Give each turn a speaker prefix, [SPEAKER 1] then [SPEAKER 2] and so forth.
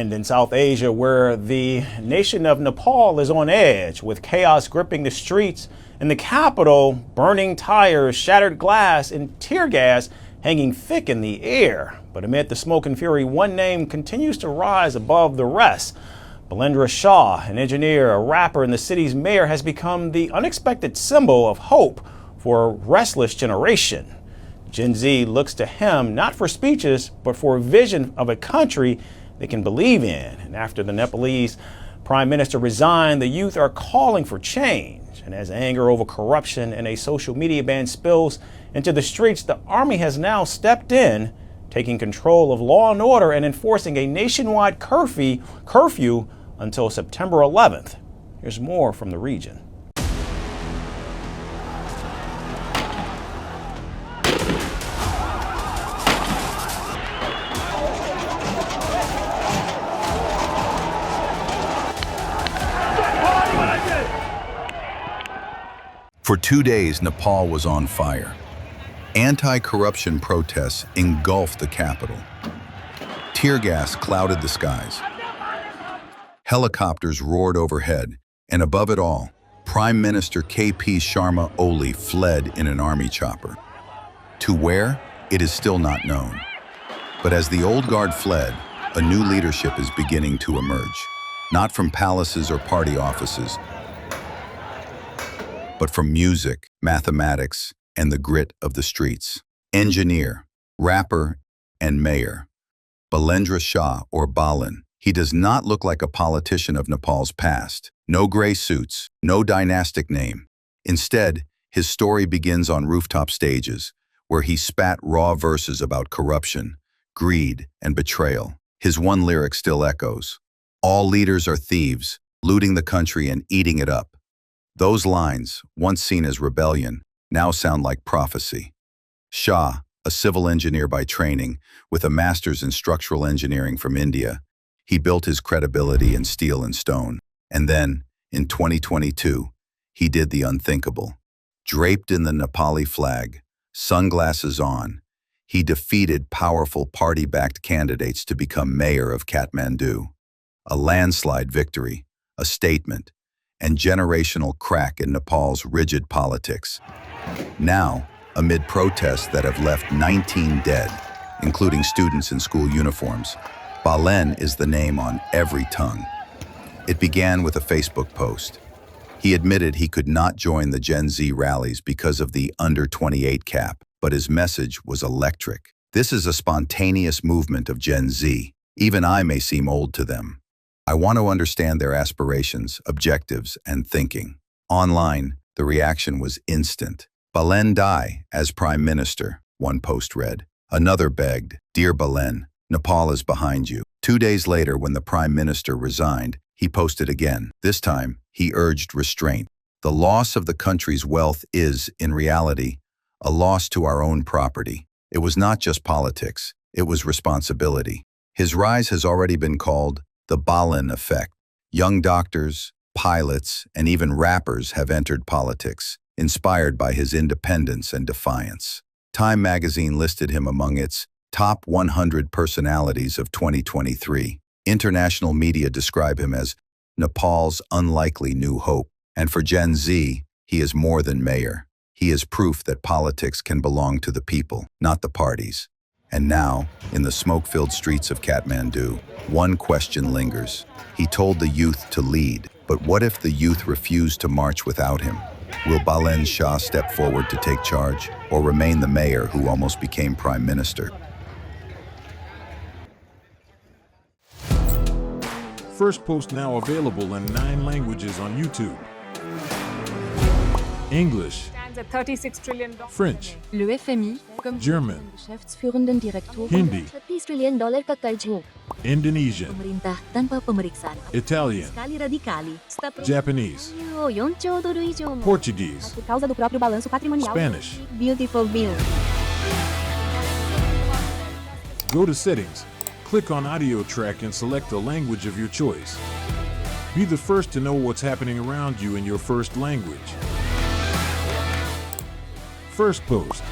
[SPEAKER 1] And in South Asia, where the nation of Nepal is on edge, with chaos gripping the streets and the capital, burning tires, shattered glass, and tear gas hanging thick in the air. But amid the smoke and fury, one name continues to rise above the rest. Balen Shah, an engineer, a rapper, and the city's mayor, has become the unexpected symbol of hope for a restless generation. Gen Z looks to him not for speeches, but for a vision of a country they can believe in. And after the Nepalese prime minister resigned, the youth are calling for change. And as anger over corruption and a social media ban spills into the streets, the army has now stepped in, taking control of law and order and enforcing a nationwide curfew until September 11th. Here's more from the region.
[SPEAKER 2] For 2 days, Nepal was on fire. Anti-corruption protests engulfed the capital. Tear gas clouded the skies. Helicopters roared overhead, and above it all, Prime Minister KP Sharma Oli fled in an army chopper. To where? It is still not known. But as the old guard fled, a new leadership is beginning to emerge. Not from palaces or party offices, but from music, mathematics, and the grit of the streets. Engineer, rapper, and mayor. Balen Shah, or Balen. He does not look like a politician of Nepal's past. No gray suits, no dynastic name. Instead, his story begins on rooftop stages, where he spat raw verses about corruption, greed, and betrayal. His one lyric still echoes. All leaders are thieves, looting the country and eating it up. Those lines, once seen as rebellion, now sound like prophecy. Shah, a civil engineer by training, with a master's in structural engineering from India, he built his credibility in steel and stone. And then, in 2022, he did the unthinkable. Draped in the Nepali flag, sunglasses on, he defeated powerful party-backed candidates to become mayor of Kathmandu. A landslide victory, a statement, and generational crack in Nepal's rigid politics. Now, amid protests that have left 19 dead, including students in school uniforms, Balen is the name on every tongue. It began with a Facebook post. He admitted he could not join the Gen Z rallies because of the under 28 cap, but his message was electric. This is a spontaneous movement of Gen Z. Even I may seem old to them. I want to understand their aspirations, objectives, and thinking. Online, the reaction was instant. Balen die as Prime Minister, one post read. Another begged, Dear Balen, Nepal is behind you. 2 days later, when the Prime Minister resigned, he posted again. This time, he urged restraint. The loss of the country's wealth is, in reality, a loss to our own property. It was not just politics, it was responsibility. His rise has already been called the Balen effect. Young doctors, pilots, and even rappers have entered politics, inspired by his independence and defiance. Time magazine listed him among its top 100 personalities of 2023. International media describe him as Nepal's unlikely new hope. And for Gen Z, he is more than mayor. He is proof that politics can belong to the people, not the parties. And now, in the smoke-filled streets of Kathmandu, one question lingers. He told the youth to lead, but what if the youth refused to march without him? Will Balen Shah step forward to take charge, or remain the mayor who almost became prime minister?
[SPEAKER 3] Firstpost now available in 9 languages on YouTube. English,
[SPEAKER 4] $36 trillion.
[SPEAKER 3] French,
[SPEAKER 5] Le FMI, comme
[SPEAKER 3] German,
[SPEAKER 5] Geschäftsführenden Direktor,
[SPEAKER 3] Hindi,
[SPEAKER 5] $30 trillion ka karz mo.
[SPEAKER 3] Indonesian,
[SPEAKER 5] Pemerintah tanpa pemeriksaan.
[SPEAKER 3] Italian,
[SPEAKER 5] Sekali radikali.
[SPEAKER 3] Japanese,
[SPEAKER 5] 4 兆ドル以上も
[SPEAKER 3] Portuguese,
[SPEAKER 5] por causa do próprio balanço patrimonial.
[SPEAKER 3] Spanish.
[SPEAKER 5] Beautiful bill.
[SPEAKER 3] Go to Settings, click on Audio Track and select the language of your choice. Be the first to know what's happening around you in your first language. Firstpost.